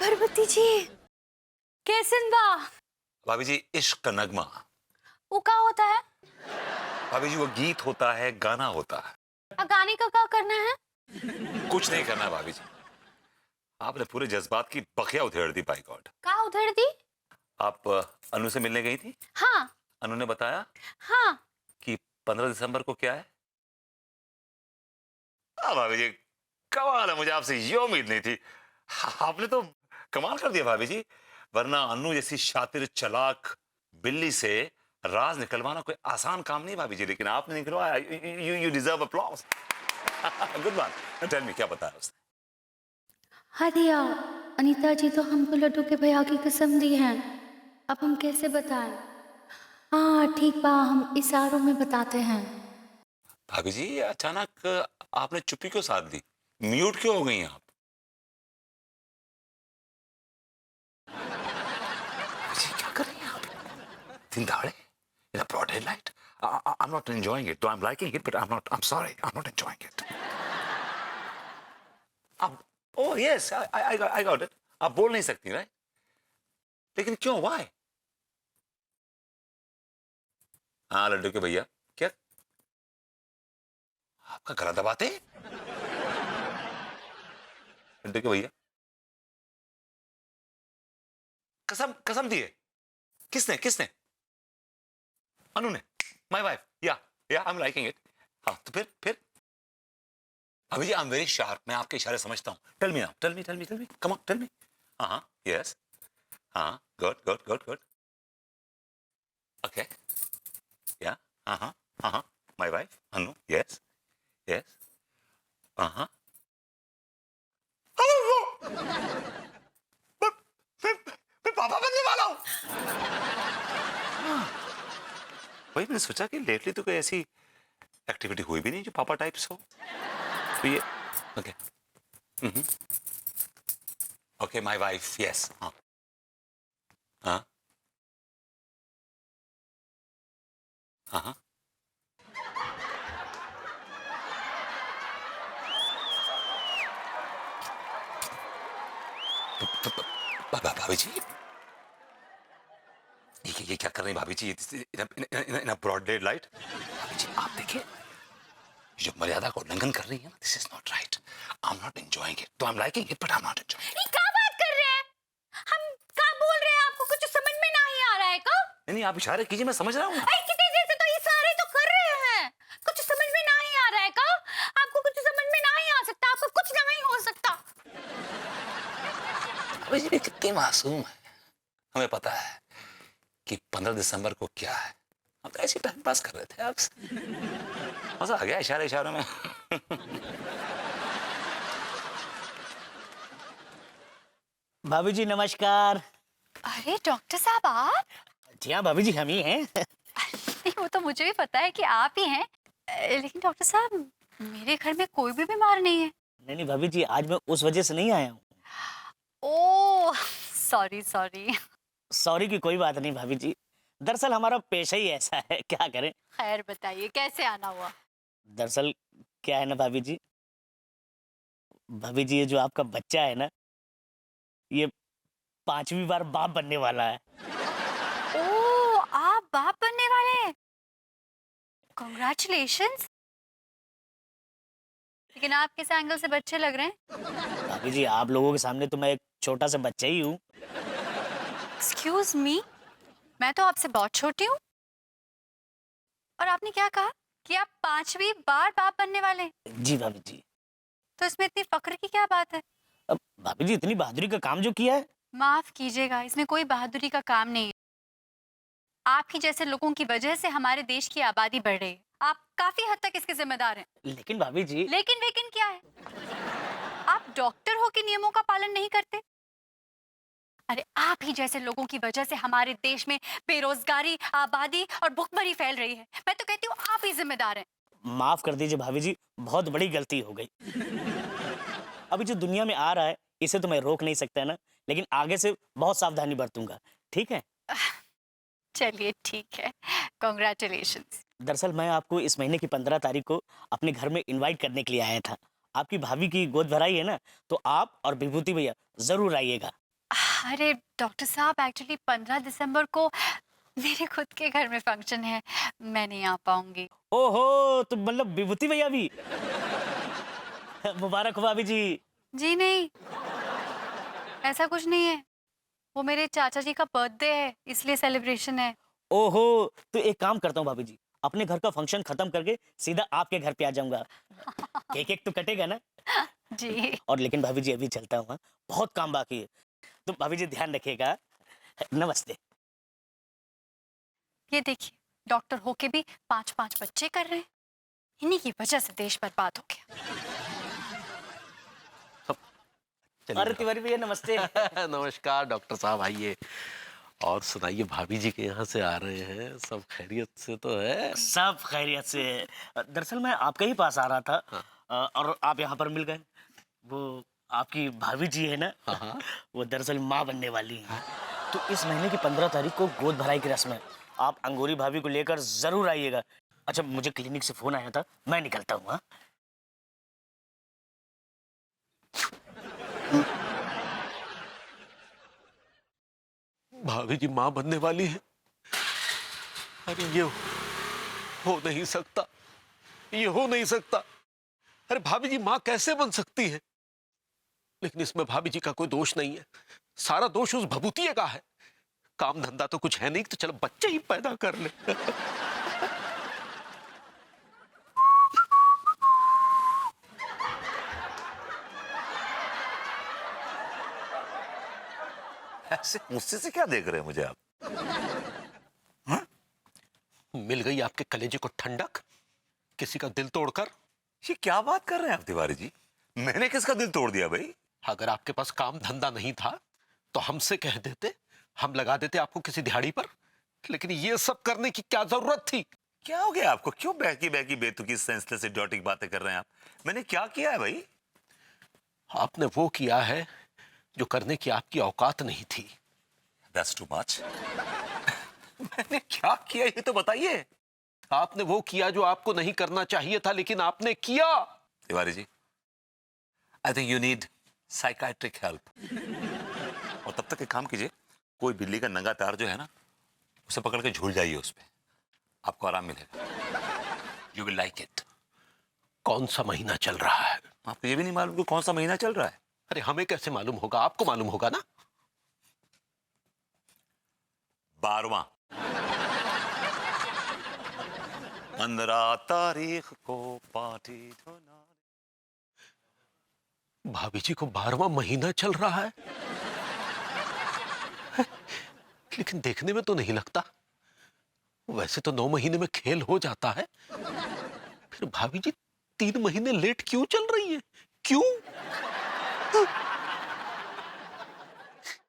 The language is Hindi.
भरवती जी कैसन बा? भाभी जी इश्क का नगमा। वो का होता है? भाभी जी वो गीत होता है, गाना होता है। गाने का क्या करना है? कुछ नहीं करना भाभी जी। आपने पूरे जज्बात की बखिया उधेड़ दी बाय गॉड। का उधड़ दी? आप अनु से मिलने गई थी। हाँ अनु ने बताया हाँ। कि 15 दिसंबर को क्या है। भाभी जी कमाल है, मुझे आपसे ये उम्मीद नहीं थी। आपने तो कमाल कर दिया भाभी जी। वरना अनु जैसी शातिर चालाक बिल्ली से राज निकलवाना कोई आसान काम नहीं भाभी जी, लेकिन आपने निकलवाया। You deserve applause. Good one. Tell me क्या बताया उसने? हाँ दिया, अनीता जी तो हमको लड्डू के भैया की कसम दी है। अब हम कैसे बताएं? हाँ ठीक बा, हम इशारों में बताते हैं। भाभी जी अचानक आपने चुप्पी क्यों साध दी? म्यूट क्यों हो गई आप? भाभी जी क्या कर रही हैं आप? दिन दहाड़े in a broad daylight. I'm not enjoying it. Though I'm liking it, but I'm sorry. I'm not enjoying it. आप, oh yes, I got it. आप बोल नहीं सकती, right? लेकिन क्यों? Why? हाँ लड्डू के भैया, क्या आपका गला दबाते हैं? लड्डू के भैया कसम कसम दिए। किसने किसने? अनु ने। My wife. Yeah I am liking it. हाँ तो फिर अभी जी आई एम वेरी शार्प, मैं आपके इशारे समझता हूँ। Tell me now, tell me come on tell me. हाँ यस, हाँ गुड ओके या हाँ my wife Anu. Yes yes हाँ मैं पापा बनने वाला हूँ। वही मैंने सोचा कि लेटली तो कोई ऐसी एक्टिविटी हुई भी नहीं जो पापा टाइप्स हो। तो ये okay okay my wife. Yes हाँ हाँ हाँ भाभी जी ये क्या कर रही हैं भाभी जी? In broad daylight. भाभी जी आप देखिए जो मर्यादा का उल्लंघन कर रही है ना, this is not right. I am not enjoying it. तो I am liking it but I am not enjoying it. क्या बात कर रहे हैं? हम क्या बोल रहे हैं? आपको कुछ समझ में नहीं आ रहा है का? नहीं आप इशारे कीजिए, मैं समझ रहा हूँ। कितने देर से तो इशारे तो कर रहे हैं। कुछ समझ में नहीं आ रहा है का? आपको कुछ समझ में नहीं आ सकता, आपको कुछ नहीं हो सकता। भाभी जी कितनी मासूम है। हमें पता है कि 15 दिसंबर को क्या है। हम तो ऐसे टाइम पास कर रहे थे आपसे। मजा आ गया इशारों में। भाभी जी नमस्कार। अरे डॉक्टर साहब आप? जी हाँ भाभी जी, हम ही हैं। नहीं, वो तो मुझे भी पता है कि आप ही हैं। लेकिन डॉक्टर साहब मेरे घर में कोई भी बीमार नहीं है। नहीं भाभी जी, आज मैं उस वजह से नहीं आया हूँ। Oh sorry. सॉरी की कोई बात नहीं भाभी जी, दरअसल हमारा पेशा ही ऐसा है, क्या करें। खैर बताइए कैसे आना हुआ? दरअसल क्या है ना भाभी जी, ये जो आपका बच्चा है ना, ये 5वीं बार बाप बनने वाला है। ओह आप बाप बनने वाले हैं? कांग्रेचुलेशंस। लेकिन आप किस एंगल से बच्चे लग रहे हैं? भाभी जी आप लोगों के सामने तो मैं एक छोटा सा बच्चा ही हूँ। एक्सक्यूज मी, मैं तो आपसे बहुत छोटी हूँ। और आपने क्या कहा कि आप 5वीं बार बाप बनने वाले हैं? जी भाभी जी। तो इसमें इतनी फक्र की क्या बात है? अब भाभी जी इतनी बहादुरी का काम जो किया है। माफ कीजिएगा, इसमें कोई बहादुरी का काम नहीं है। आप ही जैसे लोगों की वजह से हमारे देश की आबादी बढ़ रही है। आप काफी हद तक इसके जिम्मेदार हैं। लेकिन भाभी जी। लेकिन क्या है? आप डॉक्टर हो कि नियमों का पालन नहीं करते? अरे आप ही जैसे लोगों की वजह से हमारे देश में बेरोजगारी, आबादी और भुखमरी फैल रही है। मैं तो कहती हूँ आप ही जिम्मेदार हैं। माफ कर दीजिए भाभी जी, बहुत बड़ी गलती हो गई। अभी जो दुनिया में आ रहा है इसे तो मैं रोक नहीं सकता ना, लेकिन आगे से बहुत सावधानी बरतूंगा, ठीक है। चलिए ठीक है, कॉन्ग्रेचुलेशंस। दरअसल मैं आपको इस महीने की 15 तारीख को अपने घर में इनवाइट करने के लिए आया था। आपकी भाभी की गोद भराई है ना, तो आप और विभूति भैया जरूर आइएगा। अरे डॉक्टर साहब, एक्चुअली 15 दिसंबर को मेरे खुद के घर में फंक्शन है, मैं नहीं आ पाऊंगी। ओहो, तो मतलब विभूति भैया भी। मुबारक हो भाभी जी। जी नहीं, ऐसा कुछ नहीं है। वो मेरे चाचा जी का बर्थडे है, इसलिए सेलिब्रेशन है। ओहो, तो एक काम करता हूँ भाभी जी, अपने घर का फंक्शन खत्म करके सीधा आपके घर पे आ जाऊंगा। केक एक तो कटेगा ना। जी। और लेकिन भाभी जी अभी चलता हूँ, हाँ? बहुत काम बाकी है, तो भाभी जी ध्यान रखिएगा। नमस्ते। ये देखिए, डॉक्टर होके भी 5-5 बच्चे कर रहे हैं। इन्हीं की वजह से देश बर्बाद हो गया। अरे तिवारी भैया नमस्ते। नमस्कार डॉक्टर साहब, आइए। और सुनाइए, भाभी जी के यहाँ से आ रहे हैं, सब खैरियत से तो है? सब खैरियत से है। दरअसल मैं आपके ही पास आ रहा था। और आप यहाँ पर मिल गए। वो आपकी भाभी जी है ना, वो दरअसल माँ बनने वाली हैं। तो इस महीने की 15 तारीख को गोद भराई की रस्म है। आप अंगूरी भाभी को लेकर जरूर आइएगा। अच्छा, मुझे क्लिनिक से फोन आया था, मैं निकलता हूँ। हाँ? भाभी जी माँ बनने वाली है? अरे ये हो नहीं सकता, ये हो नहीं सकता। अरे भाभी जी माँ कैसे बन सकती है? लेकिन इसमें भाभी जी का कोई दोष नहीं है, सारा दोष उस भभूतिये का है। काम धंधा तो कुछ है नहीं, तो चलो बच्चे ही पैदा कर ले। ऐसे गुस्से से क्या देख रहे हैं मुझे आप? मिल गई आपके कलेजे को ठंडक, किसी का दिल तोड़कर। ये क्या बात कर रहे हैं आप तिवारी जी? मैंने किसका दिल तोड़ दिया भाई? अगर आपके पास काम धंधा नहीं था तो हमसे कह देते, हम लगा देते आपको किसी दिहाड़ी पर। लेकिन ये सब करने की क्या जरूरत थी? क्या हो गया आपको? क्यों बहकी बहकी बेतुकी सेंसलेस इडियोटिक बातें कर रहे हैं आप? मैंने क्या किया है भाई? आपने वो किया है जो करने की आपकी औकात नहीं थी। That's too much. मैंने क्या किया ये तो बताइए। आपने वो किया जो आपको नहीं करना चाहिए था, लेकिन आपने किया। Tiwari ji, I think you need psychiatric help. और तब तक एक काम कीजिए, कोई बिल्ली का नंगा तार जो है ना, उसे पकड़ के झूल जाइए उस पे, आपको आराम मिलेगा। You will like it. कौन सा महीना चल रहा है? आपको ये भी नहीं मालूम कि कौन सा महीना चल रहा है? अरे हमें कैसे मालूम होगा? आपको मालूम होगा ना। 12वां। 15 तारीख को पार्टी धुना। भाभी जी को 12वां महीना चल रहा है, लेकिन देखने में तो नहीं लगता। वैसे तो 9 महीने में खेल हो जाता है, फिर भाभी जी 3 महीने लेट क्यों चल रही है? क्यों?